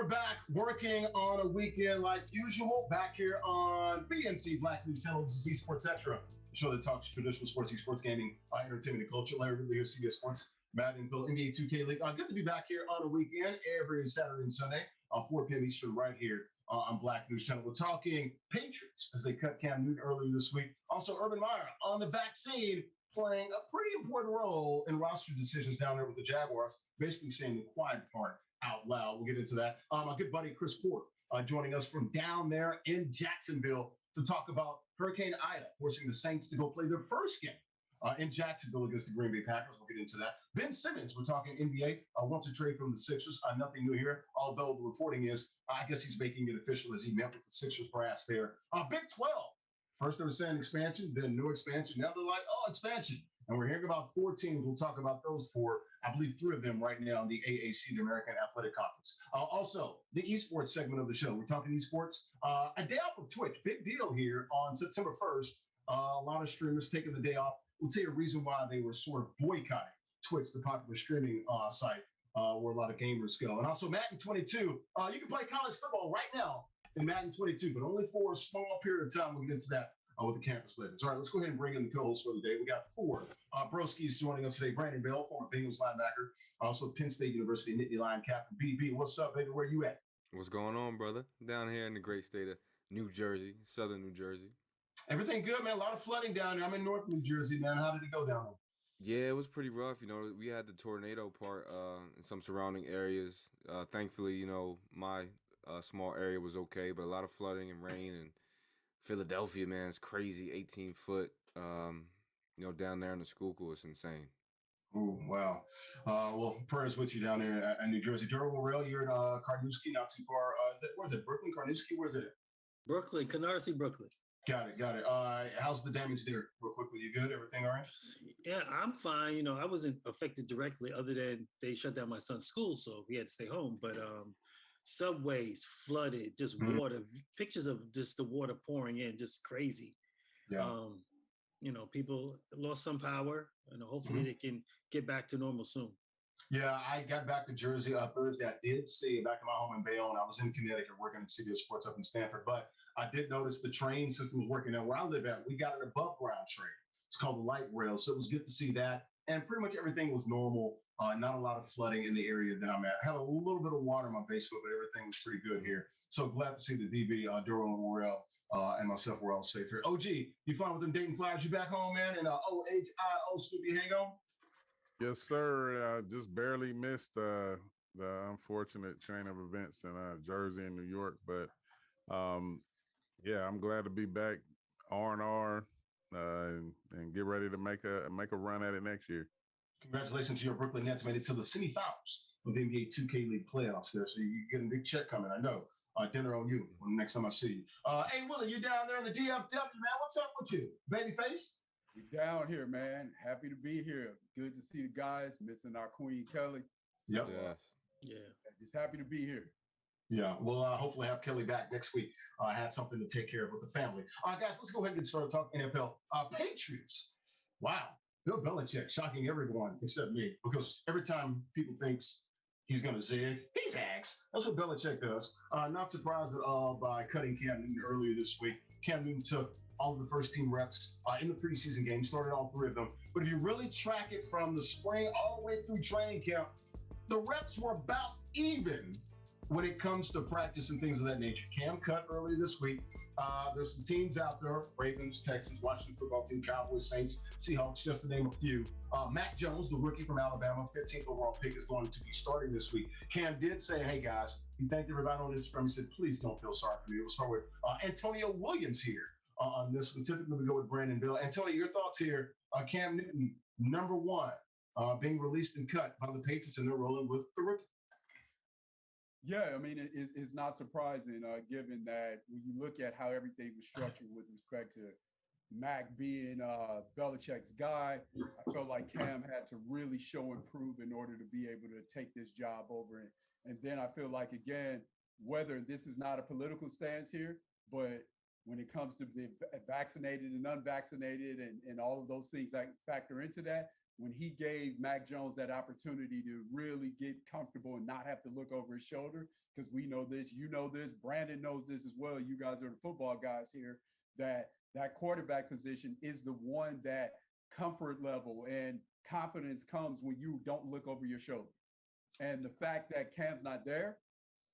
we're back working on a weekend like usual, back here on BNC Black News Channel. This is Esports Xtra, the show that talks traditional sports, esports gaming, entertainment, and culture. Larry Ridley here, CBS Sports, Madden, Phil, NBA 2K League. Good to be back here on a weekend every Saturday and Sunday, 4 p.m. Eastern, right here on Black News Channel. We're talking Patriots as they cut Cam Newton earlier this week. Also, Urban Meyer on the vaccine, playing a pretty important role in roster decisions down there with the Jaguars, basically saying the quiet part out loud. We'll get into that. My good buddy Chris Ford joining us from down there in Jacksonville to talk about Hurricane Ida forcing the Saints to go play their first game in Jacksonville against the Green Bay Packers. We'll get into that. Ben Simmons, we're talking NBA, wants to trade from the Sixers. Nothing new here, although the reporting is, I guess he's making it official as he met with the Sixers brass there. Big 12. First they were saying expansion, then no expansion. Now they're like, oh, expansion. And we're hearing about 4 teams. We'll talk about those 4. I believe 3 of them right now in the AAC, the American Athletic Conference. Also, the esports segment of the show. We're talking esports. A day off of Twitch. Big deal here on September 1st. A lot of streamers taking the day off. We'll tell you a reason why they were sort of boycotting Twitch, the popular streaming site where a lot of gamers go. And also Madden 22. You can play college football right now in Madden 22, but only for a small period of time. We'll get into that with the campus legends. All right, let's go ahead and bring in the co-hosts for the day. We got 4 broskies joining us today. Brandon Bell, former Bengals linebacker, also Penn State University Nittany Lion captain. BB, what's up, baby? Where you at? What's going on, brother? Down here in the great state of New Jersey, southern New Jersey. Everything good, man. A lot of flooding down there. I'm in North New Jersey, man. How did it go down there? Yeah, it was pretty rough. You know, we had the tornado part in some surrounding areas. Thankfully, you know, my small area was okay, but a lot of flooding and rain. And Philadelphia, man, it's crazy. 18-foot, you know, down there in the Schuylkill. It's insane. Oh, wow. Well, prayers with you down there in New Jersey. Durham Morrell, you're in Carnoustie, not too far. Where's it? Brooklyn, Carnoustie? Where's it? Brooklyn, Canarsie, Brooklyn. Got it. How's the damage there, real quickly? You good? Everything all right? Yeah, I'm fine. You know, I wasn't affected directly other than they shut down my son's school, so he had to stay home. But subways flooded, just water, pictures of just the water pouring in, just crazy. Yeah. You know, people lost some power, and hopefully they can get back to normal soon. Yeah, I got back to Jersey Thursday. I did see back in my home in Bayonne. I was in Connecticut working at CBS Sports up in Stamford, but I did notice the train system was working. Now, where I live at, we got an above ground train. It's called the light rail, so it was good to see that. And pretty much everything was normal. Not a lot of flooding in the area that I'm at. I had a little bit of water in my basement, but everything was pretty good here. So glad to see the DB, Durham and Morrell, and myself were all safe here. OG, you flying with them Dayton Flyers? You back home, man? And OHIO, Snoopy, hang on? Yes, sir. Just barely missed the unfortunate chain of events in Jersey and New York, but yeah, I'm glad to be back R&R and get ready to make a run at it next year. Congratulations to your Brooklyn Nets, made it to the semifinals of the NBA 2K League playoffs there, so you're getting a big check coming. I know. Dinner on you when the next time I see you. Hey, Willie, you down there in the DFW, man. What's up with you, babyface? We down here, man. Happy to be here. Good to see the guys. Missing our Queen Kelly. Yep. Yeah. Just happy to be here. Yeah. We'll hopefully have Kelly back next week. I had something to take care of with the family. Guys, let's go ahead and get started talking NFL. Patriots. Wow. Bill Belichick shocking everyone except me, because every time people thinks he's going to zig, he zags. That's what Belichick does. Not surprised at all by cutting Cam Newton earlier this week. Cam Newton took all of the first team reps in the preseason game, started all 3 of them. But if you really track it from the spring all the way through training camp, the reps were about even when it comes to practice and things of that nature. Cam cut earlier this week. There's some teams out there, Ravens, Texans, Washington football team, Cowboys, Saints, Seahawks, just to name a few. Mac Jones, the rookie from Alabama, 15th overall pick, is going to be starting this week. Cam did say, hey, guys, he thanked everybody on Instagram. He said, please don't feel sorry for me. We'll start with Antonio Williams here on this one. Typically, we go with Brandon Bill. Antonio, your thoughts here. Cam Newton, number 1, being released and cut by the Patriots, and they're rolling with the rookie. Yeah, I mean, it's not surprising given that when you look at how everything was structured with respect to Mac being Belichick's guy, I felt like Cam had to really show and prove in order to be able to take this job over. And then I feel like, again, whether this is not a political stance here, but when it comes to the vaccinated and unvaccinated and all of those things that factor into that, when he gave Mac Jones that opportunity to really get comfortable and not have to look over his shoulder. Because we know this, you know this, Brandon knows this as well. You guys are the football guys here, that quarterback position is the one that comfort level and confidence comes when you don't look over your shoulder. And the fact that Cam's not there,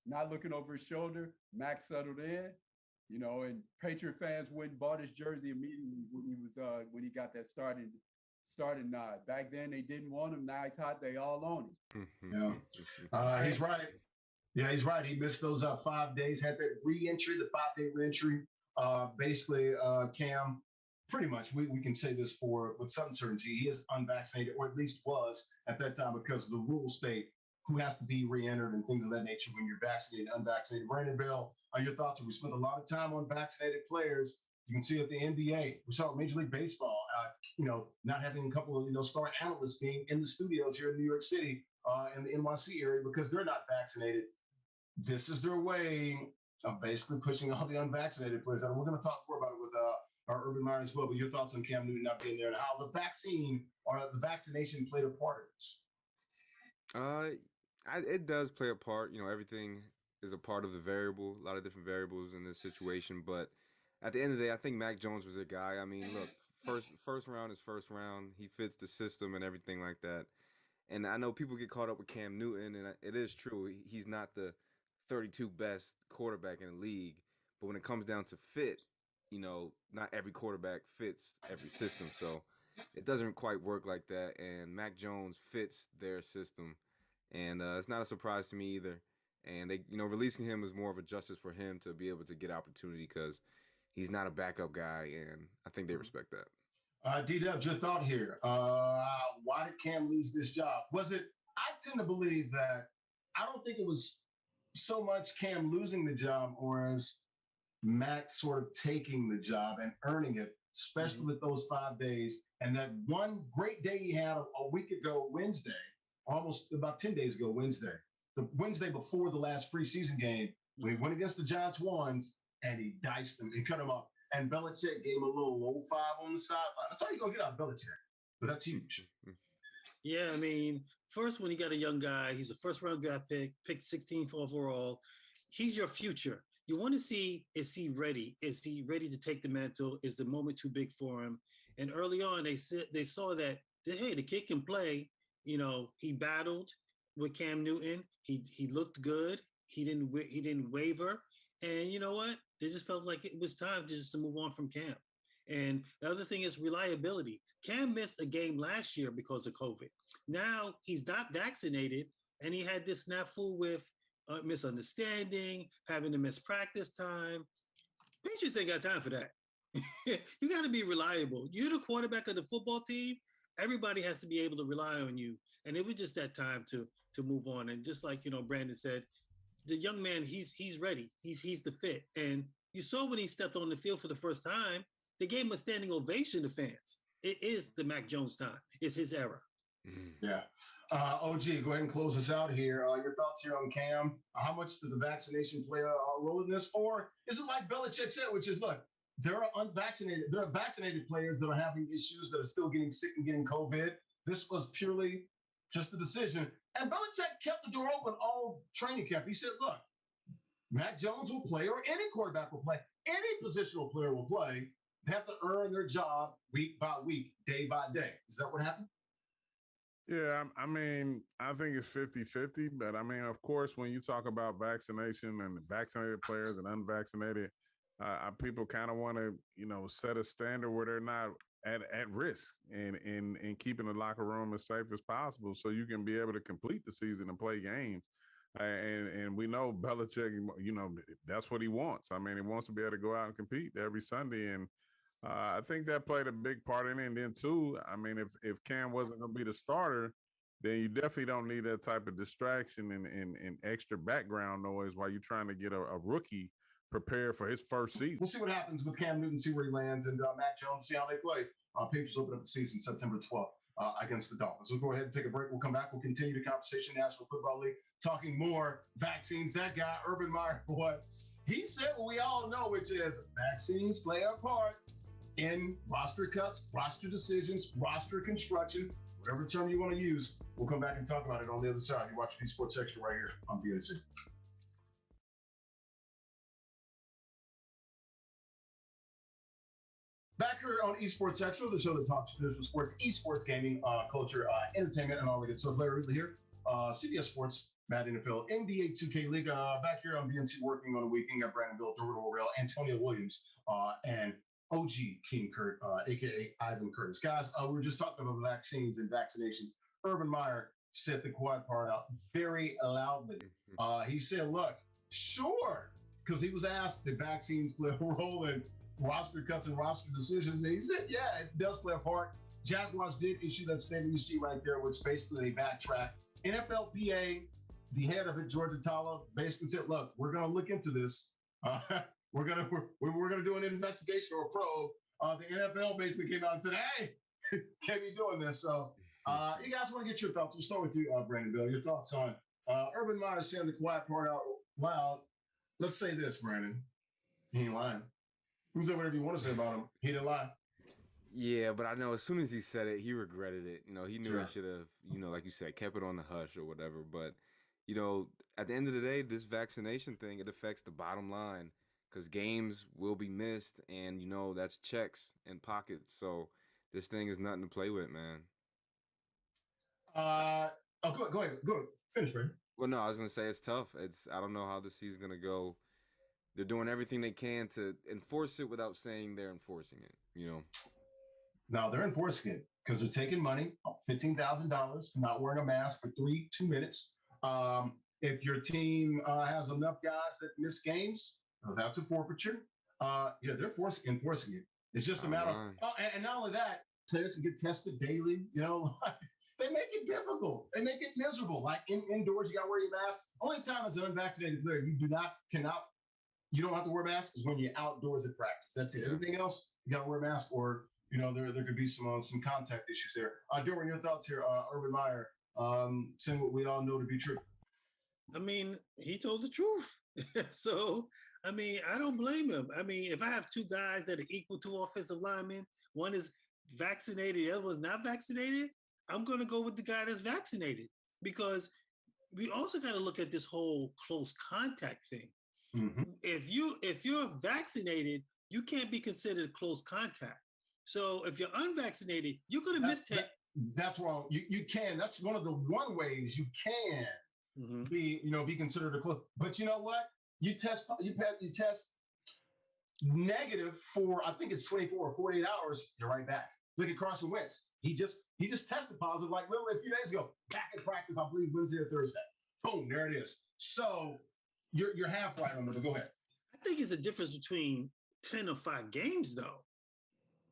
not looking over his shoulder, Mac settled in, you know, and Patriot fans went and bought his jersey immediately when he got that starting nod. Back then they didn't want him. Now he's hot. They all own him. Yeah, he's right. Yeah, he's right. He missed those 5 days. Had that re-entry, the 5-day re-entry. Basically, Cam, pretty much we can say this with some certainty. He is unvaccinated, or at least was at that time, because the rules state who has to be re-entered and things of that nature when you're vaccinated, unvaccinated. Brandon Bell, your thoughts? We spent a lot of time on vaccinated players. You can see at the NBA, we saw Major League Baseball, not having a couple of, star analysts being in the studios here in New York City and the NYC area because they're not vaccinated. This is their way of basically pushing all the unvaccinated players out. And we're going to talk more about it with our Urban Meyer as well. But your thoughts on Cam Newton not being there and how the vaccine or the vaccination played a part in this? It does play a part. Everything is a part of the variable, a lot of different variables in this situation. But at the end of the day, I think Mac Jones was a guy. I mean, look, first round is first round. He fits the system and everything like that. And I know people get caught up with Cam Newton, and it is true. He's not the 32 best quarterback in the league. But when it comes down to fit, not every quarterback fits every system. So it doesn't quite work like that. And Mac Jones fits their system. And it's not a surprise to me either. And they, releasing him is more of a justice for him to be able to get opportunity because he's not a backup guy. And I think they respect that. D-Dubs, your thought here. Why did Cam lose this job? I tend to believe that I don't think it was so much Cam losing the job or as Max sort of taking the job and earning it, especially with those 5 days. And that one great day he had a week ago, Wednesday, almost about 10 days ago, Wednesday, the Wednesday before the last preseason game, when he went against the Giants ones and he diced them and cut them up. And Belichick gave him a little low five on the sideline. That's all you're going to get out of Belichick. But that's huge. Yeah, I mean, first, when you got a young guy, he's a first-round draft picked 16th overall. He's your future. You want to see, is he ready? Is he ready to take the mantle? Is the moment too big for him? And early on, they saw that, hey, the kid can play. He battled with Cam Newton. He looked good. He didn't waver. And you know what? They just felt like it was time to move on from Cam. And the other thing is reliability. Cam missed a game last year because of COVID. Now he's not vaccinated, and he had this snafu with misunderstanding, having to miss practice time. Patriots ain't got time for that. You got to be reliable. You're the quarterback of the football team. Everybody has to be able to rely on you. And it was just that time to move on. And just like, Brandon said, the young man, he's ready. He's the fit. And you saw when he stepped on the field for the first time, they gave him a standing ovation to fans. It is the Mac Jones time. It's his era. Yeah. OG, go ahead and close us out here. Your thoughts here on Cam. How much does the vaccination play a role in this? Or is it like Belichick said, which is, look, there are vaccinated players that are having issues, that are still getting sick and getting COVID. This was purely just a decision. And Belichick kept the door open all training camp. He said, look, Mac Jones will play, or any quarterback will play. Any positional player will play. They have to earn their job week by week, day by day. Is that what happened? Yeah, I mean, I think it's 50-50. But, I mean, of course, when you talk about vaccination and vaccinated players and unvaccinated, people kind of want to, set a standard where they're not at risk and keeping the locker room as safe as possible so you can be able to complete the season and play games. And we know Belichick, that's what he wants. I mean, he wants to be able to go out and compete every Sunday. And I think that played a big part in it. And then, too, I mean, if Cam wasn't going to be the starter, then you definitely don't need that type of distraction and extra background noise while you're trying to get a rookie prepared for his first season. We'll see what happens with Cam Newton, see where he lands, and Mac Jones, see how they play. Patriots open up the season September 12th against the Dolphins. We'll go ahead and take a break. We'll come back. We'll continue the conversation, National Football League, talking more vaccines. That guy, Urban Meyer, boy, he said what we all know, which is vaccines play a part in roster cuts, roster decisions, roster construction, whatever term you want to use. We'll come back and talk about it on the other side. You're watching Esports Extra right here on BNC. Back here on Esports Extra, the show that talks traditional sports, esports, gaming, culture, entertainment, and all the good stuff. Larry Ridley here. CBS Sports, Mad NFL, NBA 2K League. Back here on BNC working on a weekend. Got Brandon Bill, Dorado Rail, Antonio Williams, and OG King Kurt, a.k.a. Ivan Curtis. Guys, we were just talking about vaccines and vaccinations. Urban Meyer said the quiet part out very loudly. He said, look, sure, because he was asked if vaccines play a role in roster cuts and roster decisions. And he said, yeah, it does play a part. Jaguars did issue that statement you see right there, which basically they backtrack. NFLPA, the head of it, George Atala, basically said, look, we're going to look into this. We're gonna do an investigation or a probe. The NFL basically came out and said, hey, can't be doing this. So you guys want to get your thoughts. We'll start with you, Brandon Bill. Your thoughts on Urban Meyer saying the quiet part out loud. Let's say this, Brandon. He ain't lying. You can say whatever you want to say about him. He didn't lie. Yeah, but I know as soon as he said it, he regretted it. You know, he knew Sure. he should have, like you said, kept it on the hush or whatever. But, at the end of the day, this vaccination thing, it affects the bottom line because games will be missed and, that's checks and pockets. So this thing is nothing to play with, man. Go ahead. Finish, Brandon. Well, no, I was going to say it's tough. I don't know how this season's going to go. They're doing everything they can to enforce it without saying they're enforcing it, No, they're enforcing it because they're taking money, $15,000 for not wearing a mask for 2 minutes. If your team has enough guys that miss games, that's a forfeiture. They're enforcing it. It's just a matter of, and not only that, players can get tested daily. They make it difficult. They make it miserable. Like indoors, you got to wear your mask. Only time as an unvaccinated player, you don't have to wear masks is when you're outdoors at practice. That's it. Everything else, you got to wear a mask or, there could be some contact issues there. During your thoughts here, Urban Meyer, saying what we all know to be true. I mean, he told the truth. So, I don't blame him. If I have two guys that are equal to offensive linemen, one is vaccinated, the other one's not vaccinated, I'm going to go with the guy that's vaccinated because we also got to look at this whole close contact thing. Mm-hmm. If you're vaccinated, you can't be considered close contact. So if you're unvaccinated, you're going to miss 10. That's wrong. You can. That's one of the ways you can be considered a close. But you know what? You test negative for I think it's 24 or 48 hours. You're right back. Look at Carson Wentz. He just tested positive like literally a few days ago. Back in practice, I believe Wednesday or Thursday. Boom, there it is. So you're half right on it. But go ahead. I think it's a difference between 10 or 5 games though.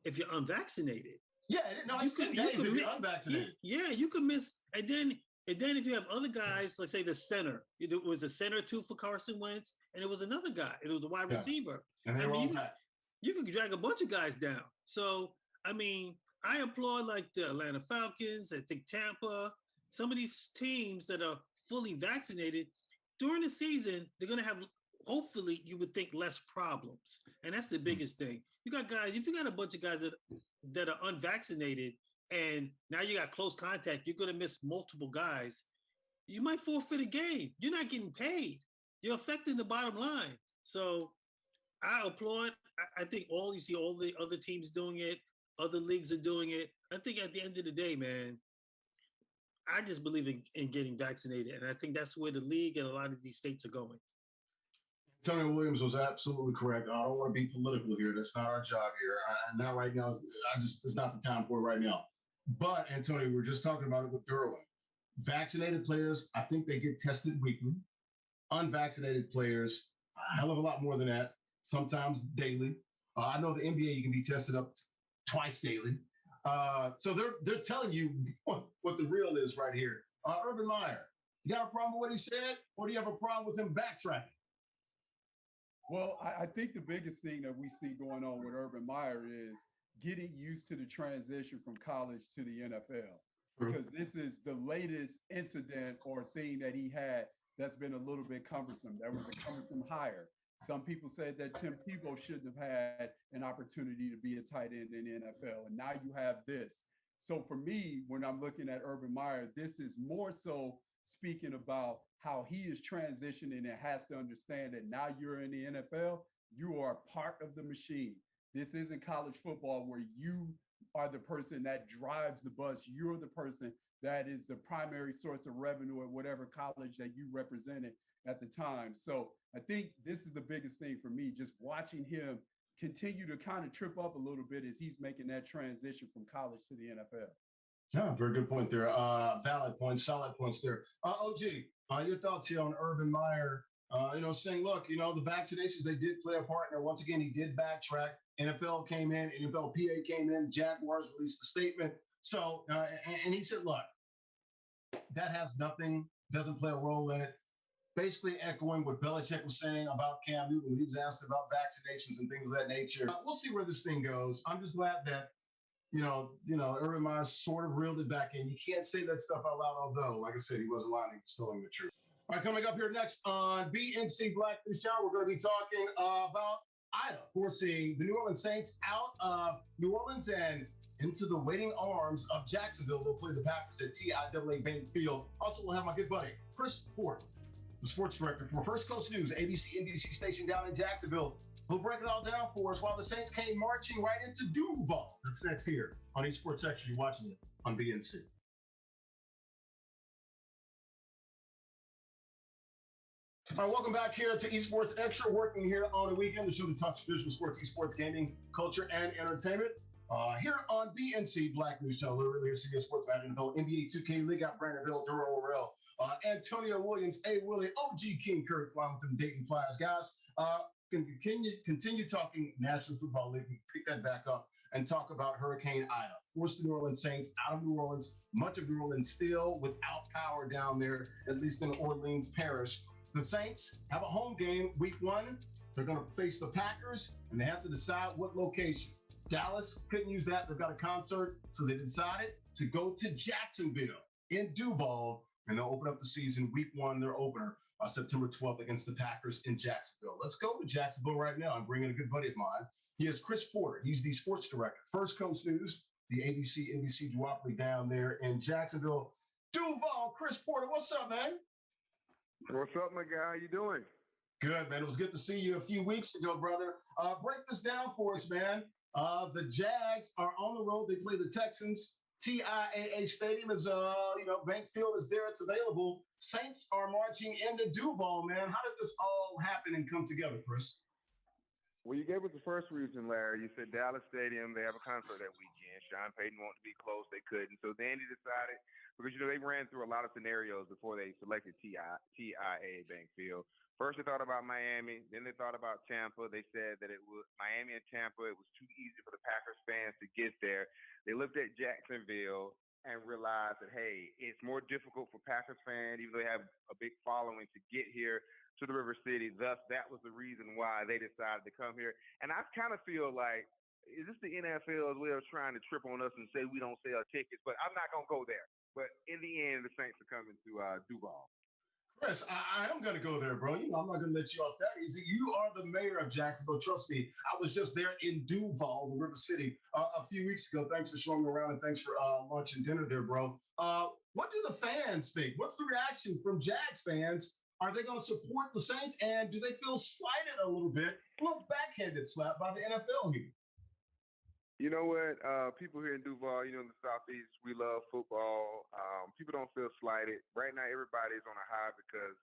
If you're unvaccinated. Yeah, no, it's 10 days if you're unvaccinated. Yeah, you could miss. And then if you have other guys, let's say the center, it was the center too for Carson Wentz, and it was another guy. It was the wide receiver. And they were all back. You can drag a bunch of guys down. So, I applaud like the Atlanta Falcons, I think Tampa, some of these teams that are fully vaccinated during the season, they're going to have, hopefully, you would think less problems. And that's the biggest thing. You got guys, if you got a bunch of guys that are unvaccinated and now you got close contact, you're going to miss multiple guys. You might forfeit a game. You're not getting paid. You're affecting the bottom line. So I applaud. I think all the other teams doing it, other leagues are doing it. I think at the end of the day, man, I just believe in getting vaccinated. And I think that's where the league and a lot of these states are going. Tony Williams was absolutely correct. I don't want to be political here. That's not our job here. Not right now. It's not the time for it right now. But, Antonio, we were just talking about it with Derwin. Vaccinated players, I think they get tested weekly. Unvaccinated players, a hell of a lot more than that, sometimes daily. I know the NBA, you can be tested up twice daily. So they're telling you what the real is right here. Urban Meyer, you got a problem with what he said, or do you have a problem with him backtracking? Well, I think the biggest thing that we see going on with Urban Meyer is getting used to the transition from college to the NFL, because this is the latest incident or thing that he had that's been a little bit cumbersome. That was a cumbersome hire. Some people said that Tim Tebow shouldn't have had an opportunity to be a tight end in the NFL. And now you have this. So for me, when I'm looking at Urban Meyer, this is more so speaking about how he is transitioning and has to understand that now you're in the NFL, you are part of the machine. This isn't college football where you are the person that drives the bus. You're the person that is the primary source of revenue at whatever college that you represented at the time. So I think this is the biggest thing for me, just watching him continue to kind of trip up a little bit as he's making that transition from college to the NFL. Yeah, very good point there. Valid points, solid points there. OG, your thoughts here on Urban Meyer, saying, look, the vaccinations, they did play a part. And once again, he did backtrack. NFL came in, NFLPA came in, Jaguars released a statement. So, and he said, look, that has nothing, doesn't play a role in it. Basically echoing what Belichick was saying about Cam Newton when he was asked about vaccinations and things of that nature. We'll see where this thing goes. I'm just glad that, Urban Meyer sort of reeled it back in. You can't say that stuff out loud, although, like I said, he wasn't lying. He was telling the truth. All right, coming up here next on BNC Black News Show, we're going to be talking about Ida forcing the New Orleans Saints out of New Orleans and into the waiting arms of Jacksonville. They'll play the Packers at TIAA Bank Field. Also, we'll have my good buddy, Chris Porter, the sports director for First Coast News, ABC NBC station down in Jacksonville. He'll break it all down for us while the Saints came marching right into Duval. That's next here on Esports Xtra. You're watching it on BNC. All right, welcome back here to Esports Xtra, working here on the weekend, the show that talks traditional sports, esports, gaming, culture, and entertainment. Here on BNC Black News Channel, literally here, CBS Sports, Madden, NBA 2K, League Out, Brandon Bill, Duro Orel, Antonio Williams, A. Willie, OG King, Kirk, flying with them Dayton Flyers, guys. Can continue talking National Football League. We pick that back up and talk about Hurricane Ida. Forced the New Orleans Saints out of New Orleans. Much of New Orleans still without power down there, at least in Orleans Parish. The Saints have a home game week 1. They're going to face the Packers, and they have to decide what location. Dallas couldn't use that. They've got a concert, so they decided to go to Jacksonville in Duval, and they'll open up the season week 1, their opener, September 12th against the Packers in Jacksonville. Let's go to Jacksonville right now. I'm bringing a good buddy of mine. He is Chris Porter. He's the sports director, First Coast News, the ABC, NBC duopoly down there in Jacksonville. Duval, Chris Porter, what's up, man? What's up, my guy? How you doing? Good, man. It was good to see you a few weeks ago, brother. Break this down for us, man. The Jags are on the road. They play the Texans. TIAA Stadium is, Bank Field is there. It's available. Saints are marching into Duval, man. How did this all happen and come together, Chris? Well, you gave us the first reason, Larry. You said Dallas Stadium, they have a concert that weekend. Sean Payton wanted to be close. They couldn't. So then he decided, because, they ran through a lot of scenarios before they selected TIAA Bank Field. First, they thought about Miami. Then they thought about Tampa. They said that it was Miami and Tampa. It was too easy for the Packers fans to get there. They looked at Jacksonville and realized that, hey, it's more difficult for Packers fans, even though they have a big following, to get here to the River City. Thus, that was the reason why they decided to come here. And I kind of feel like, is this the NFL's way of trying to trip on us and say we don't sell tickets? But I'm not going to go there. But in the end, the Saints are coming to Duval. Chris, I am going to go there, bro. I'm not going to let you off that easy. You are the mayor of Jacksonville. Trust me. I was just there in Duval, the River City, a few weeks ago. Thanks for showing me around, and thanks for lunch and dinner there, bro. What do the fans think? What's the reaction from Jags fans? Are they going to support the Saints? And do they feel slighted a little bit, a little backhanded slap by the NFL here? You know what? People here in Duval, in the Southeast, we love football. People don't feel slighted. Right now, everybody's on a high because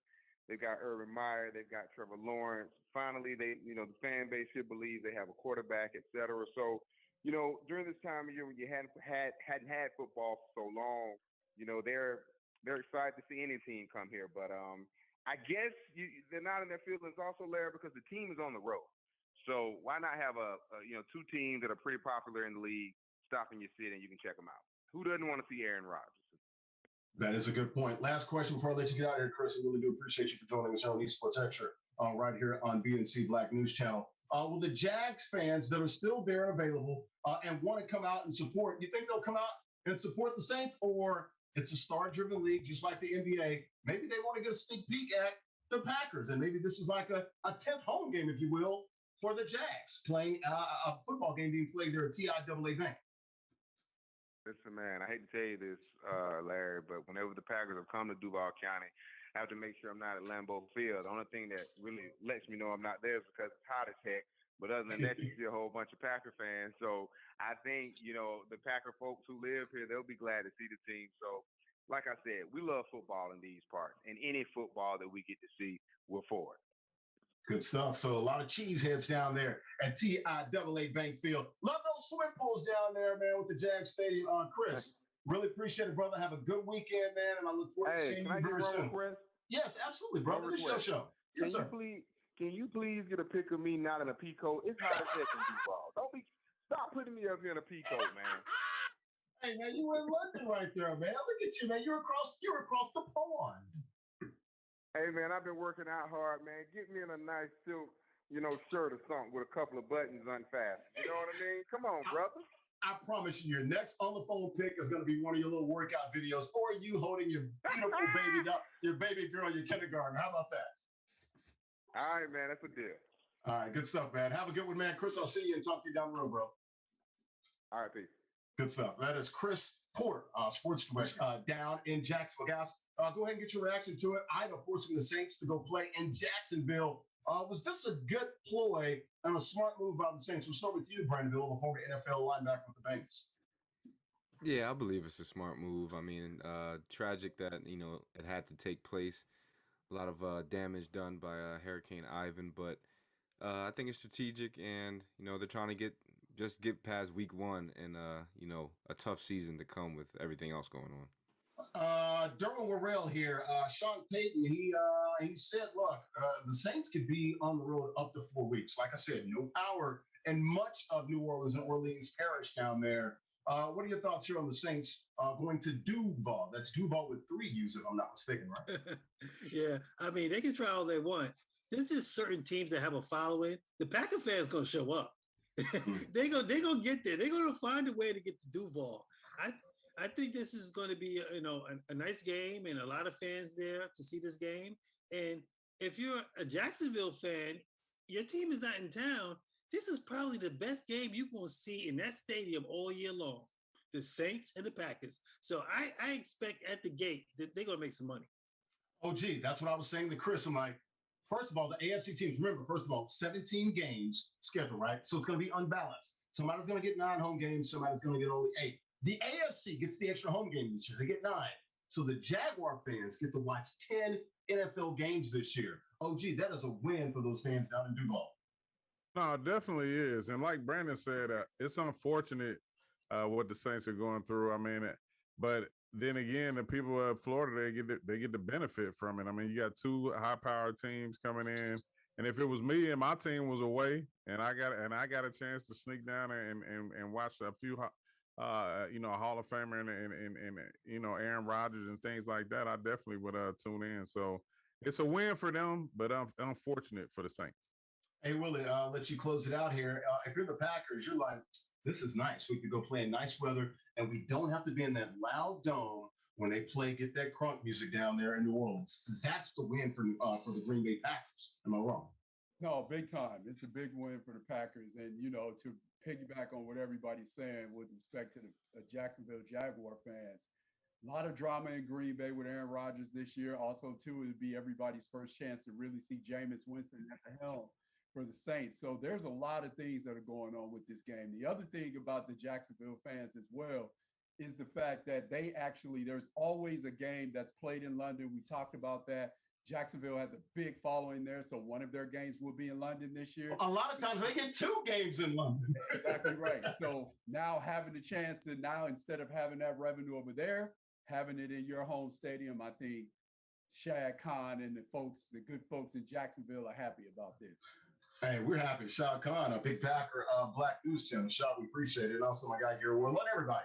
they've got Urban Meyer, they've got Trevor Lawrence. Finally, the fan base should believe they have a quarterback, et cetera. So, during this time of year when you hadn't had football for so long, they're excited to see any team come here. But I guess they're not in their feelings also, Larry, because the team is on the road. So why not have two teams that are pretty popular in the league stop in your city and you can check them out? Who doesn't want to see Aaron Rodgers? That is a good point. Last question before I let you get out here, Chris. I really do appreciate you for joining us here on Esports Xtra right here on BNC Black News Channel. Will the Jags fans that are still there and available and want to come out and support, you think they'll come out and support the Saints, or it's a star-driven league just like the NBA? Maybe they want to get a sneak peek at the Packers, and maybe this is like a 10th home game, if you will, for the Jags, playing a football game being played there at TIAA Bank. Listen, man, I hate to tell you this, Larry, but whenever the Packers have come to Duval County, I have to make sure I'm not at Lambeau Field. The only thing that really lets me know I'm not there is because it's hot as heck. But other than that, you see a whole bunch of Packer fans. So I think, the Packer folks who live here, they'll be glad to see the team. So, like I said, we love football in these parts. And any football that we get to see, we're for it. Good stuff. So a lot of cheeseheads down there at TIAA Bank Field. Love those swim pools down there, man, with the Jag Stadium. Chris, really appreciate it, brother. Have a good weekend, man, and I look forward to seeing you very soon. Request? Yes, absolutely, brother. This your show. Yes, sir. Can you please get a pic of me not in a peacoat? It's hot as heck in Duval. Stop putting me up here in a peacoat, man. Hey, man, you in London right there, man. Look at you, man. You're across the pond. Hey, man, I've been working out hard, man. Get me in a nice silk, shirt or something with a couple of buttons unfastened. You know what I mean? Come on, brother. I promise you, your next on the phone pic is going to be one of your little workout videos, or you holding your beautiful your baby girl, your kindergarten. How about that? All right, man. That's a deal. All right, good stuff, man. Have a good one, man. Chris, I'll see you and talk to you down the road, bro. All right, peace. Good stuff. That is Chris Porter, sports director down in Jacksonville. Guys, go ahead and get your reaction to it. Ida forcing the Saints to go play in Jacksonville. Was this a good ploy and a smart move by the Saints? We'll start with you, Brandonville, the former NFL linebacker with the Bengals. Yeah, I believe it's a smart move. I mean, tragic that, it had to take place. A lot of damage done by Hurricane Ivan, but I think it's strategic, and, they're trying to get past week one and, a tough season to come with everything else going on. Derwin Worrell here. Sean Payton, he said, look, the Saints could be on the road up to 4 weeks. Like I said, no power in much of New Orleans and Orleans Parish down there. What are your thoughts here on the Saints going to Duval? That's Duval with 3 U's, if I'm not mistaken, right? Yeah, I mean, they can try all they want. There's just certain teams that have a following. The Packer fans going to show up. They're gonna get there. They're gonna find a way to get to Duval. I think this is going to be a nice game and a lot of fans there to see this game. And if you're a Jacksonville fan, your team is not in town. This is probably the best game you're going to see in that stadium all year long. The Saints and the Packers. So I expect at the gate that they're going to make some money. Oh, gee, that's what I was saying to Chris. I'm like, first of all, the AFC teams, remember, 17 games scheduled, right? So it's going to be unbalanced. Somebody's going to get 9 home games. Somebody's going to get only 8. The AFC gets the extra home game this year. They get 9. So the Jaguar fans get to watch 10 NFL games this year. Oh, gee, that is a win for those fans down in Duval. No, it definitely is. And like Brandon said, it's unfortunate what the Saints are going through. I mean, but then again, the people of Florida, they get the benefit from it. I mean, you got 2 high-powered teams coming in. And if it was me and my team was away and I got a chance to sneak down and watch a few a Hall of Famer and Aaron Rodgers and things like that, I definitely would tune in. So it's a win for them, but unfortunate for the Saints. Hey, Willie, I'll let you close it out here. If you're the Packers, you're like, this is nice. We could go play in nice weather, and we don't have to be in that loud dome when they get that crunk music down there in New Orleans. That's the win for the Green Bay Packers. Am I wrong? No, big time. It's a big win for the Packers. And, to piggyback on what everybody's saying with respect to the Jacksonville Jaguar fans, a lot of drama in Green Bay with Aaron Rodgers this year. Also, too, it would be everybody's first chance to really see Jameis Winston at the helm for the Saints. So there's a lot of things that are going on with this game. The other thing about the Jacksonville fans as well is the fact that there's always a game that's played in London. We talked about that. Jacksonville has a big following there, so one of their games will be in London this year. A lot of times they get 2 games in London. Exactly right. So now having the chance to instead of having that revenue over there, having it in your home stadium, I think Shad Khan and the good folks in Jacksonville are happy about this. Hey, we're happy. Shad Khan, a big Packer, Black News Channel. Shad, we appreciate it. And also my guy Gary Ward. Let everybody.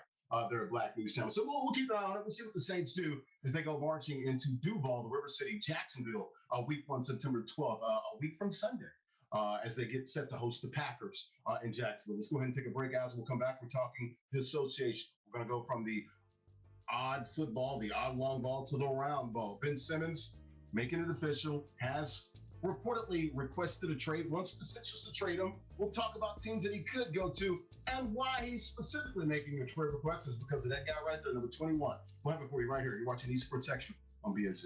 They're a Black News Channel. So we'll keep an eye on it. We'll see what the Saints do as they go marching into Duval, the River City, Jacksonville, week 1, September 12th, a week from Sunday, as they get set to host the Packers in Jacksonville. Let's go ahead and take a break, guys. We'll come back. We're talking the association. We're going to go from the odd football, the odd long ball, to the round ball. Ben Simmons, making it official, has reportedly requested a trade, wants the Sixers to trade him. We'll talk about teams that he could go to and why he's specifically making a trade request is because of that guy right there, number 21. We'll have it for you right here. You're watching Esports Xtra on BNC.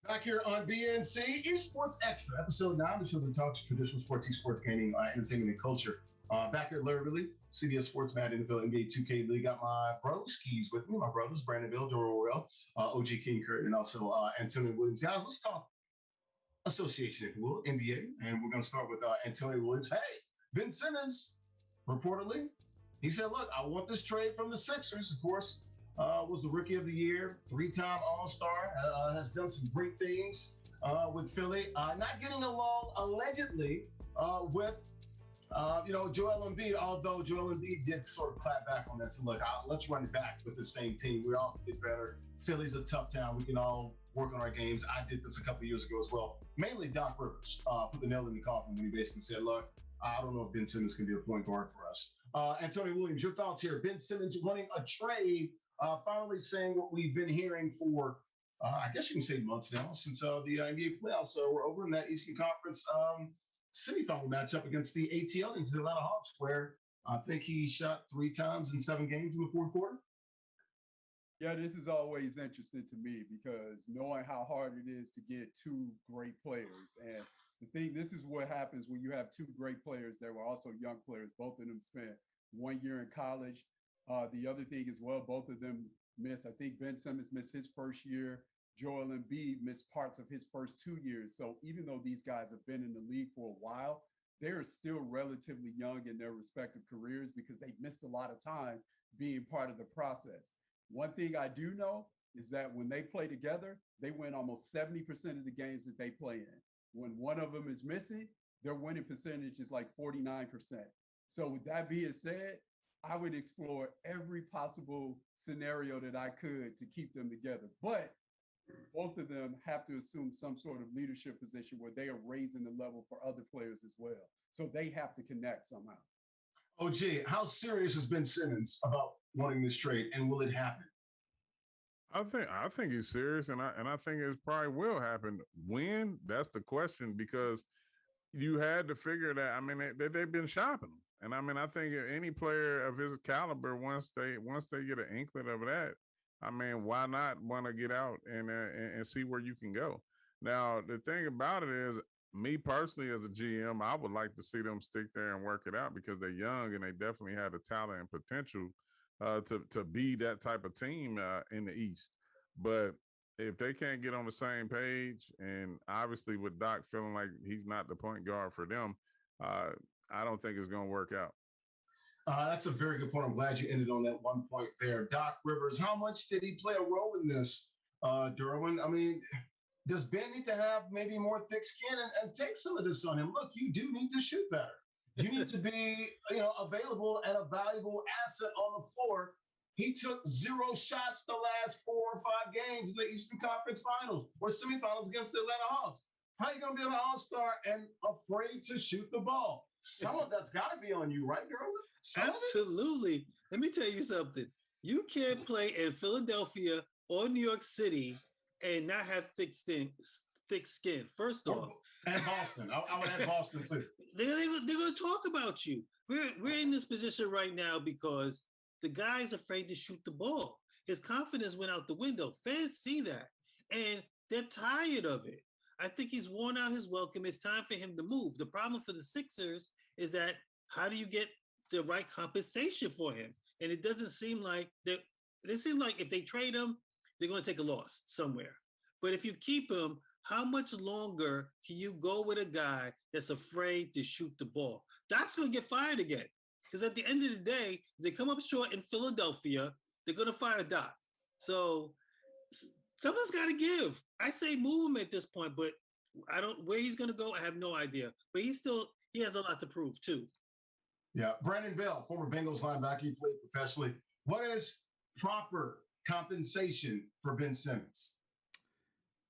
Back here on BNC, Esports Xtra, episode 9, the show that talks traditional sports, esports, gaming, entertainment, and culture. Back here, Larry Ridley, CBS Sports, Madden, NFL, NBA 2K League. Got my broskies with me, my brothers, Brandon Bill, Doro Royal, OG King Kurt, and also Antonio Williams. Guys, let's talk association, if you will, NBA. And we're going to start with Antonio Williams. Hey, Ben Simmons, reportedly, he said, look, I want this trade from the Sixers, of course. Was the Rookie of the Year, 3-time All-Star, has done some great things with Philly. Not getting along, allegedly, with, Joel Embiid, although Joel Embiid did sort of clap back on that. So, look, let's run it back with the same team. We all can get better. Philly's a tough town. We can all work on our games. I did this a couple of years ago as well. Mainly Doc Rivers put the nail in the coffin when he basically said, look, I don't know if Ben Simmons can be a point guard for us. Antonio Williams, your thoughts here. Ben Simmons wanting a trade. Finally saying what we've been hearing for, I guess you can say months now, since the NBA playoffs. So we're over in that Eastern Conference semifinal matchup against the ATL into the Atlanta Hawks, where I think he shot 3 times in 7 games in the fourth quarter. Yeah, this is always interesting to me because knowing how hard it is to get 2 great players. And the thing, this is what happens when you have 2 great players that were also young players. Both of them spent 1 year in college. The other thing as well, both of them missed. I think Ben Simmons missed his first year. Joel Embiid missed parts of his first 2 years. So even though these guys have been in the league for a while, they're still relatively young in their respective careers because they missed a lot of time being part of the process. One thing I do know is that when they play together, they win almost 70% of the games that they play in. When one of them is missing, their winning percentage is like 49%. So with that being said, I would explore every possible scenario that I could to keep them together. But both of them have to assume some sort of leadership position where they are raising the level for other players as well. So they have to connect somehow. OG, how serious has Ben Simmons about wanting this trade, and will it happen? I think he's serious, and I think it probably will happen. When? That's the question, because you had to figure that. I mean, they've been shopping him. And I mean, I think any player of his caliber, once they get an inkling of that, I mean, why not want to get out and see where you can go? Now, the thing about it is, me personally as a GM, I would like to see them stick there and work it out because they're young and they definitely have the talent and potential to be that type of team in the East. But if they can't get on the same page, and obviously with Doc feeling like he's not the point guard for them, I don't think it's going to work out. That's a very good point. I'm glad you ended on that one point there. Doc Rivers, how much did he play a role in this, Derwin? I mean, does Ben need to have maybe more thick skin and take some of this on him? Look, you do need to shoot better. You need to be, available and a valuable asset on the floor. He took 0 shots the last 4 or 5 games in the Eastern Conference Finals or semifinals against the Atlanta Hawks. How are you going to be an all-star and afraid to shoot the ball? Some of that's got to be on you, right, Derwin? Absolutely. Let me tell you something. You can't play in Philadelphia or New York City and not have thick skin. First off, and Boston. I would add Boston too. They're going to talk about you. We're in this position right now because the guy's afraid to shoot the ball. His confidence went out the window. Fans see that, and they're tired of it. I think he's worn out his welcome. It's time for him to move. The problem for the Sixers is that how do you get the right compensation for him? And it doesn't seem like they seem like if they trade him, they're going to take a loss somewhere. But if you keep him, how much longer can you go with a guy that's afraid to shoot the ball? Doc's going to get fired again. Because at the end of the day, if they come up short in Philadelphia, they're going to fire Doc. So someone's got to give. I say move him at this point, but I don't. Where he's going to go, I have no idea. But he has a lot to prove too. Yeah, Brandon Bell, former Bengals linebacker, he played professionally. What is proper compensation for Ben Simmons?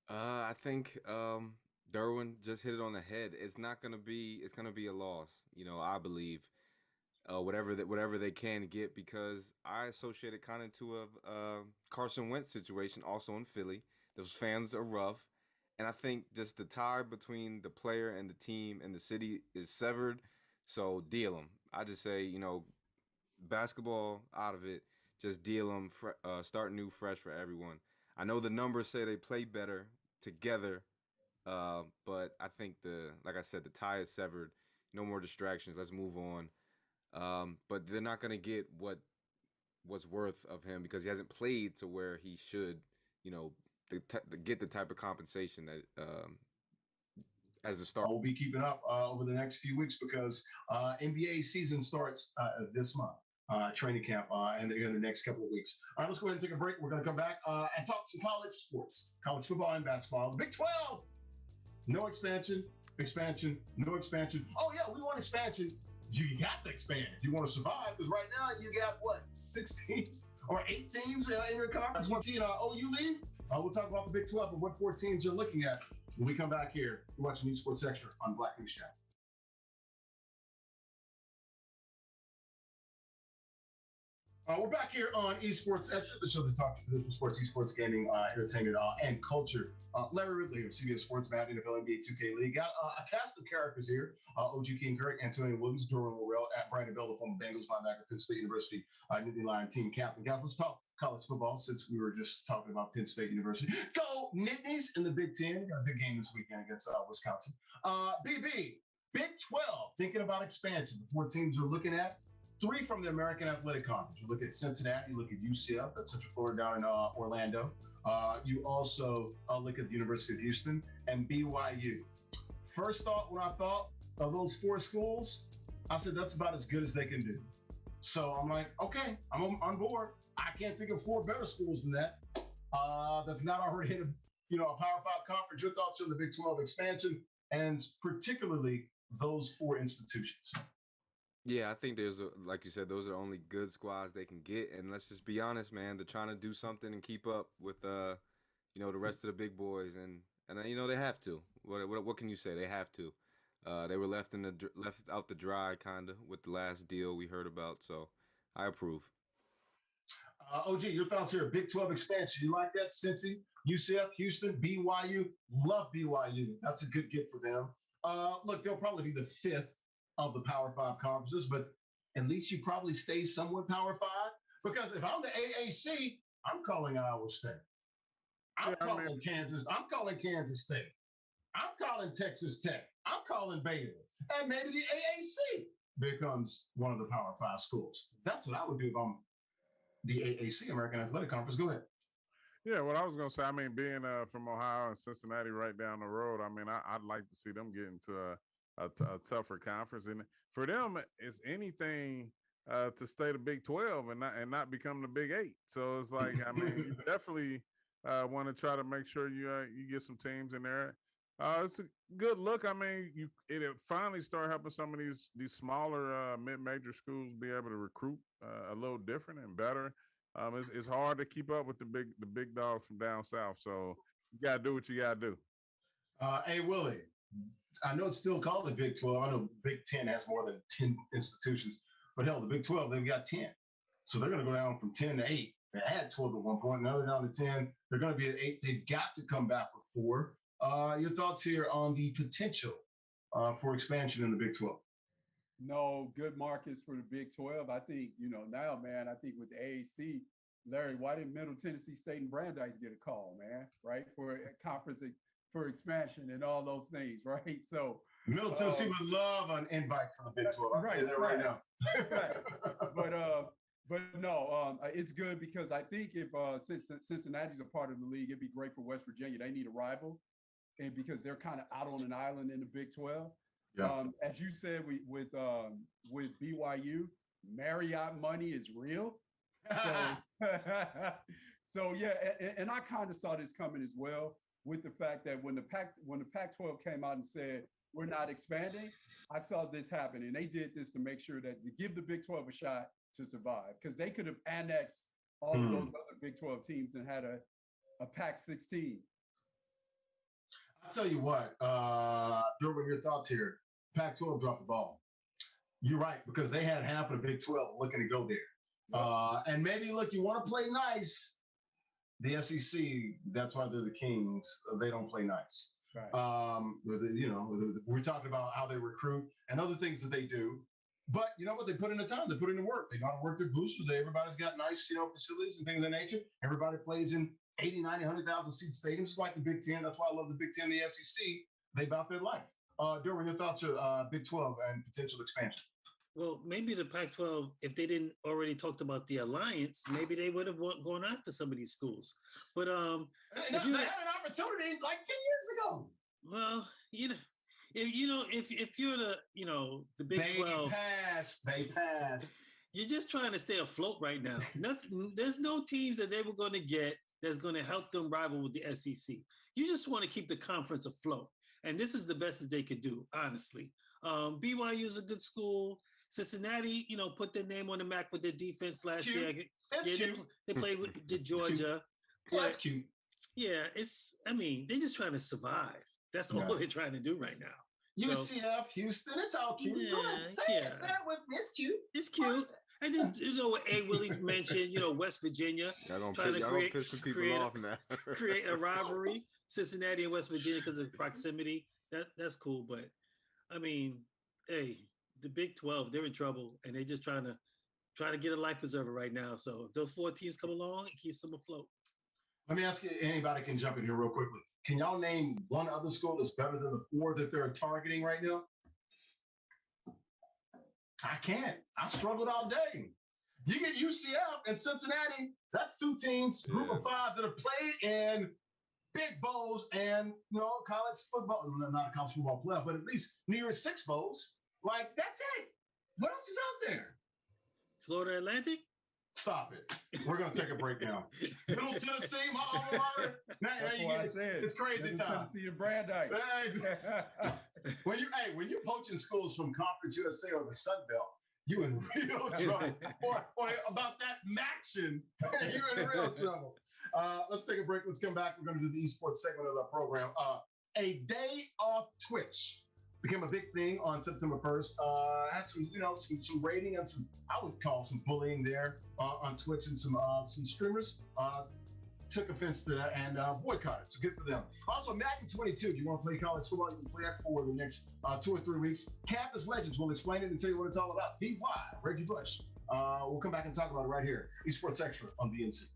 I think Derwin just hit it on the head. It's not going to be. It's going to be a loss. I believe. whatever they can get, because I associate it kind of to a Carson Wentz situation also in Philly. Those fans are rough, and I think just the tie between the player and the team and the city is severed. So deal them. I just say, basketball out of it. Just deal them. Start new, fresh for everyone. I know the numbers say they play better together, but I think like I said, the tie is severed. No more distractions. Let's move on. But they're not gonna get what's worth of him because he hasn't played to where he should, you know, get the type of compensation that as a star. We'll be keeping up over the next few weeks because NBA season starts this month. Training camp and in the next couple of weeks. All right, let's go ahead and take a break. We're going to come back and talk some college sports, college football and basketball. The Big 12, no expansion, no expansion. Oh, yeah, we want expansion. You got to expand if you want to survive because right now you got, 6 teams or 8 teams in your conference? One team, OU leave? We'll talk about the Big 12 and what 4 teams you're looking at when we come back here. You're watching Esports Xtra on Black News Channel. We're back here on Esports Xtra, the show that talks traditional sports, esports, gaming, entertainment, and culture. Larry Ridley of CBS Sports, Matt, NFL, NBA 2K League. Got a cast of characters here. OG King Kirk, Antonio Williams, Jordan Morrell, at Brandon Bell, the former Bengals linebacker, Penn State University, Nittany Lion team captain. Guys, let's talk college football since we were just talking about Penn State University. Go Nittany's in the Big Ten. Got a big game this weekend against Wisconsin. BB, Big 12, thinking about expansion. The 4 teams you're looking at. 3 from the American Athletic Conference. You look at Cincinnati, you look at UCF, that's Central Florida down in Orlando. You also look at the University of Houston and BYU. First thought, when I thought of those 4 schools, I said that's about as good as they can do. So I'm like, okay, I'm on board. I can't think of 4 better schools than that. That's not already in a Power 5 conference. Your thoughts on the Big 12 expansion and particularly those 4 institutions? Yeah, I think like you said, those are the only good squads they can get. And let's just be honest, man, they're trying to do something and keep up with, the rest of the big boys. And they have to. What can you say? They have to. They were left out the dry, kind of, with the last deal we heard about. So I approve. OG, your thoughts here. Big 12 expansion. You like that? Cincy, UCF, Houston, BYU. Love BYU. That's a good get for them. Look, they'll probably be the 5th of the Power 5 conferences, but at least you probably stay somewhat Power 5. Because if I'm the AAC, I'm calling Iowa State. I'm calling Kansas. I'm calling Kansas State. I'm calling Texas Tech. I'm calling Baylor. And maybe the AAC becomes one of the Power 5 schools. That's what I would do if I'm the AAC, American Athletic Conference. Go ahead. Yeah, what I was going to say, being from Ohio and Cincinnati right down the road, I'd like to see them get into a tougher conference. And for them, it's anything to stay the Big 12 and not become the Big 8. So it's like, you definitely want to try to make sure you get some teams in there. It's a good look. It'll finally start helping some of these smaller mid-major schools be able to recruit a little different and better. It's hard to keep up with the big dogs from down south. So you got to do what you got to do. Hey, Willie, I know it's still called the Big 12. I know Big 10 has more than 10 institutions. But hell, the Big 12, they've got 10. So they're going to go down from 10 to 8. They had 12 at one point. Now they're down to 10. They're going to be at 8. They've got to come back with 4. Your thoughts here on the potential for expansion in the Big 12? No, good markets for the Big 12. I think, now, man, I think with the AAC, Larry, why didn't Middle Tennessee State and Brandeis get a call, man, right, for a conference for expansion and all those things, right? So Middle Tennessee would love an invite to the Big 12. I'll tell you that right now. Right. But no, it's good because I think if Cincinnati's a part of the league, it'd be great for West Virginia. They need a rival, and because they're kind of out on an island in the Big 12. Yeah. As you said, with BYU, Marriott money is real. So yeah, and I kind of saw this coming as well with the fact that when the Pac-12 came out and said we're not expanding, I saw this happen, and they did this to make sure that to give the Big 12 a shot to survive, because they could have annexed all of those other Big 12 teams and had a Pac-16. I'll tell you what, Durban, your thoughts here. Pac-12 dropped the ball. You're right, because they had half of the Big 12 looking to go there. And maybe, look, you want to play nice. The SEC, that's why they're the kings. They don't play nice. Right. We're talking about how they recruit and other things that they do. But you know what? They put in the time. They put in the work. They got to work their boosters. Everybody's got nice, facilities and things of that nature. Everybody plays in 80, 90, 100,000 seat stadiums like the Big Ten. That's why I love the Big Ten, the SEC. They about their life. Derwin, your thoughts are Big 12 and potential expansion. Well, maybe the Pac-12, if they didn't already talked about the alliance, maybe they would have gone after some of these schools. But they had an opportunity like 10 years ago. Well, if you're the Big 12, they passed. You're just trying to stay afloat right now. Nothing. There's no teams that they were going to get that's going to help them rival with the SEC. You just want to keep the conference afloat, and this is the best that they could do, honestly. BYU is a good school. Cincinnati, put their name on the map with their defense last year. That's cute. They played with Georgia. That's cute. Yeah, they're just trying to survive. That's all they're trying to do right now. UCF, Houston, it's all cute. Yeah, Go ahead, say it with me. It's cute. It's cute. And then, what A. Willie mentioned, West Virginia. Y'all gonna piss some people off now. Create a rivalry, Cincinnati and West Virginia, because of proximity. That's cool. But, hey, the Big 12, they're in trouble, and they're just trying to get a life preserver right now. So if those 4 teams come along, it keeps them afloat. Let me ask you, anybody can jump in here real quickly. Can y'all name one other school that's better than the 4 that they're targeting right now? I can't. I struggled all day. You get UCF and Cincinnati. That's 2 teams, group of 5 that have played in big bowls and, college football. Not a college football playoff, but at least New Year's 6 bowls. Like, that's it. What else is out there? Florida Atlantic? Stop it. We're going to take a break now. Middle Tennessee, my alma mater. Now you get it. It's crazy time. Tennessee and Brandeis. When you're poaching schools from Conference USA or the Sun Belt, you in real trouble. or about that Maction, you're in real trouble. Let's take a break. Let's come back. We're going to do the esports segment of our program. A day off Twitch became a big thing on September 1st. Had some rating and some, I would call some bullying there on Twitch, and some streamers took offense to that and boycotted. So good for them. Also, Madden 22. Do you want to play college football? You can play that for the next 2 or 3 weeks. Campus Legends will explain it and tell you what it's all about. VY, Reggie Bush. We'll come back and talk about it right here. Esports Extra on BNC.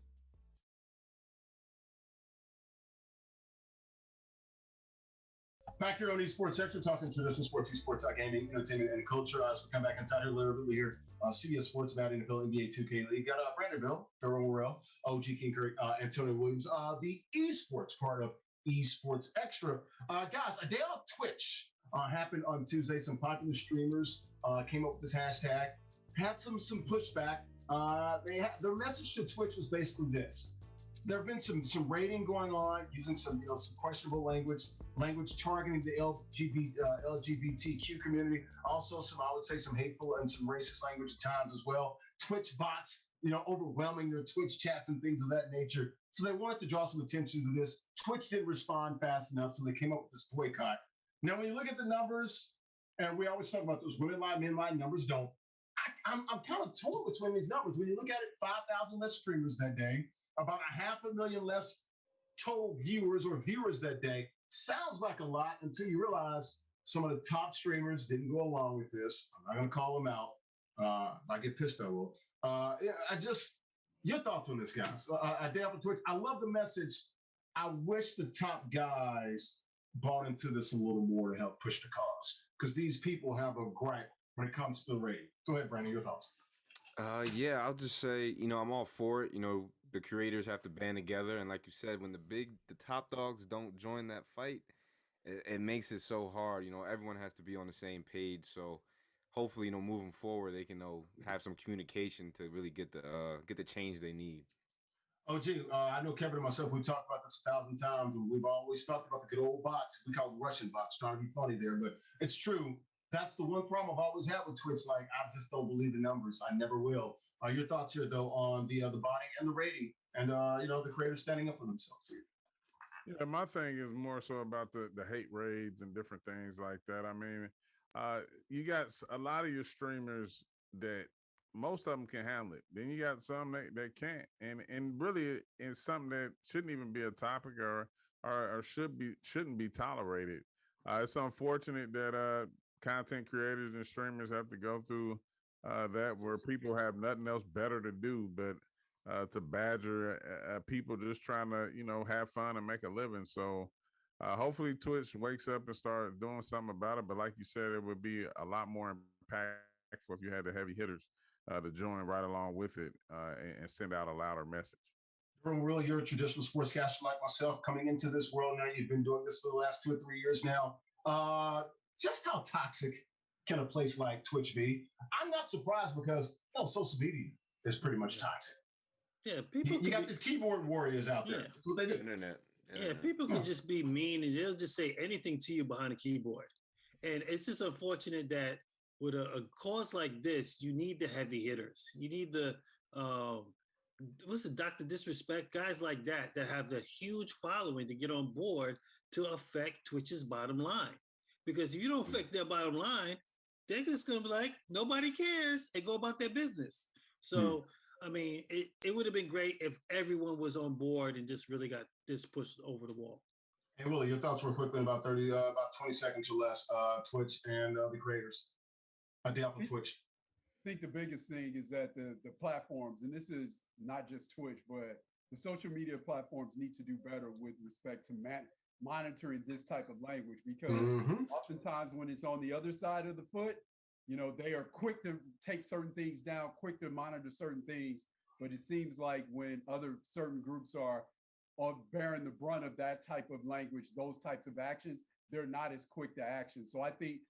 Back here on Esports Extra, talking traditional sports, esports, gaming, entertainment, and culture. As we come back inside here, literally here, CBS Sports, Madden, NFL, NBA 2K League. Got Brandon Bell, Darryl Morrell, OG King Curry, Antonio Williams. The esports part of Esports Extra. Guys, a day off Twitch happened on Tuesday. Some popular streamers came up with this hashtag, had some pushback. Their message to Twitch was basically this. There have been some rating going on using some questionable language targeting the LGBTQ community. Also, I would say some hateful and some racist language at times as well. Twitch bots, overwhelming their Twitch chats and things of that nature. So they wanted to draw some attention to this. Twitch didn't respond fast enough, so they came up with this boycott. Now, when you look at the numbers, and we always talk about those women lie, men lie, numbers don't. I'm kind of torn between these numbers. When you look at it, 5,000 less streamers that day, about 500,000 less total viewers that day. Sounds like a lot until you realize some of the top streamers didn't go along with this. I'm not going to call them out. If I get pissed, I will. Your thoughts on this, guys? A day off of Twitch. I love the message. I wish the top guys bought into this a little more to help push the cause, because these people have a gripe when it comes to the rating. Go ahead, Brandon, your thoughts. Yeah, I'll just say, I'm all for it. The creators have to band together, and like you said, when the top dogs don't join that fight, it makes it so hard. Everyone has to be on the same page. So hopefully, moving forward, they can have some communication to really get the change they need. OG, I know Kevin and myself, we've talked about this 1,000 times, and we've always talked about the good old bots. We call them Russian bots, trying to be funny there, but it's true. That's the one problem I've always had with Twitch. Like, I just don't believe the numbers. I never will. Your thoughts here, though, on the botting and the rating, and the creators standing up for themselves here. Yeah, my thing is more so about the hate raids and different things like that. I mean, you got a lot of your streamers that most of them can handle it. Then you got some that can't, and really it's something that shouldn't even be a topic or shouldn't be tolerated. It's unfortunate that content creators and streamers have to go through that where people have nothing else better to do but to badger people just trying to have fun and make a living. So hopefully Twitch wakes up and start doing something about it. But like you said, it would be a lot more impactful if you had the heavy hitters to join right along with it and send out a louder message. Really, you're a traditional sportscaster like myself coming into this world now. You've been doing this for the last 2 or 3 years now. Just how toxic can a place like Twitch be? I'm not surprised because social media is pretty much toxic. Yeah, people. You got these keyboard warriors out there. That's what they do. Internet. Yeah, people can just be mean and they'll just say anything to you behind a keyboard. And it's just unfortunate that with a cause like this, you need the heavy hitters. You need the what's the Dr. Disrespect, guys like that have the huge following to get on board to affect Twitch's bottom line. Because if you don't affect their bottom line, they're just gonna be like, nobody cares, and go about their business. So I mean, it would have been great if everyone was on board and just really got this pushed over the wall. Hey, Willie, your thoughts real quickly in about 20 seconds or less, Twitch and the creators. Day off of Twitch. I think the biggest thing is that the platforms, and this is not just Twitch, but the social media platforms need to do better with respect to monitoring this type of language, because oftentimes when it's on the other side of the foot, they are quick to take certain things down, quick to monitor certain things. But it seems like when other certain groups are bearing the brunt of that type of language, those types of actions, they're not as quick to action. So I think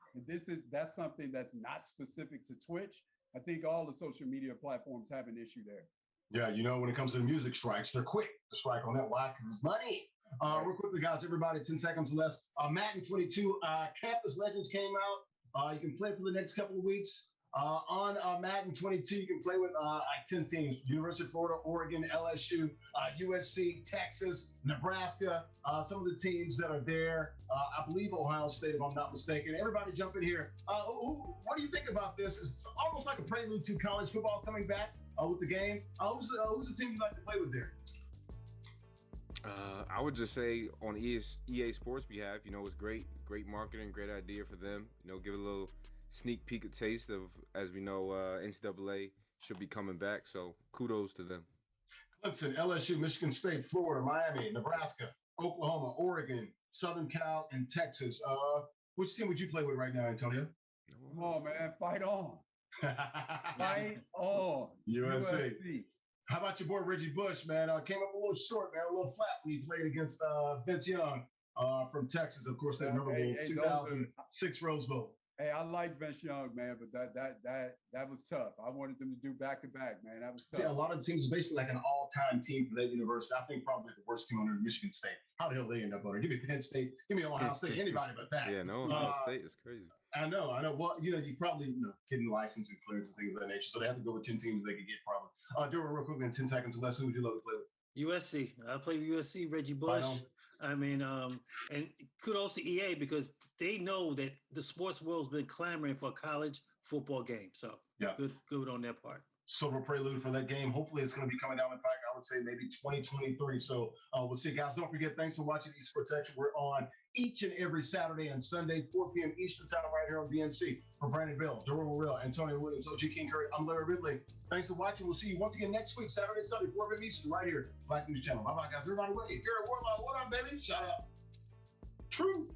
that's something that's not specific to Twitch. I think all the social media platforms have an issue there. Yeah, when it comes to the music strikes, they're quick to strike on that. Why? Because it's money. Real quickly, guys, everybody, 10 seconds or less. Madden 22, Campus Legends came out. You can play for the next couple of weeks. On Madden 22, you can play with 10 teams: University of Florida, Oregon, LSU, USC, Texas, Nebraska, some of the teams that are there. I believe Ohio State, if I'm not mistaken. Everybody jump in here. What do you think about this? It's almost like a prelude to college football coming back with the game. Who's the team you like to play with there? I would just say on EA Sports behalf, it's great marketing, great idea for them. Give a little sneak peek, a taste of, as we know, NCAA should be coming back. So kudos to them. Clemson, LSU, Michigan State, Florida, Miami, Nebraska, Oklahoma, Oregon, Southern Cal, and Texas. Which team would you play with right now, Antonio? Come on, man. Fight on. Fight on. USC. How about your boy Reggie Bush, man? Came up a little short, man, a little flat when he played against Vince Young from Texas. Of course, that memorable 2006 Rose Bowl. Hey, I like Vince Young, man, but that was tough. I wanted them to do back-to-back, man. That was tough. See, a lot of teams are basically like an all-time team for that university. I think probably the worst team under Michigan State. How the hell they end up on it? Give me Penn State. Give me Ohio State. Anybody but that. Yeah, no, Ohio State is crazy. I know. Well, you probably getting licensing clearance and things of that nature. So they have to go with 10 teams they could get probably. Do it real quickly in 10 seconds or less. Who would you love to play with? USC. I play with USC, Reggie Bush. I mean, and kudos to EA because they know that the sports world's been clamoring for a college football game. So yeah, good on their part. Silver prelude for that game. Hopefully it's going to be coming down the pike. I would say maybe 2023. So we'll see, guys. Don't forget, thanks for watching Esports Xtra. We're on each and every Saturday and Sunday, 4 p.m. Eastern time right here on BNC. For Brandon Bell, Durable Real, Antonio Williams, OG King Curry, I'm Larry Ridley. Thanks for watching. We'll see you once again next week, Saturday, Sunday, 4 p.m. Eastern right here, Black News Channel. Bye-bye, guys. Everybody, Garrett Warlock, what up, baby? Shout out. True.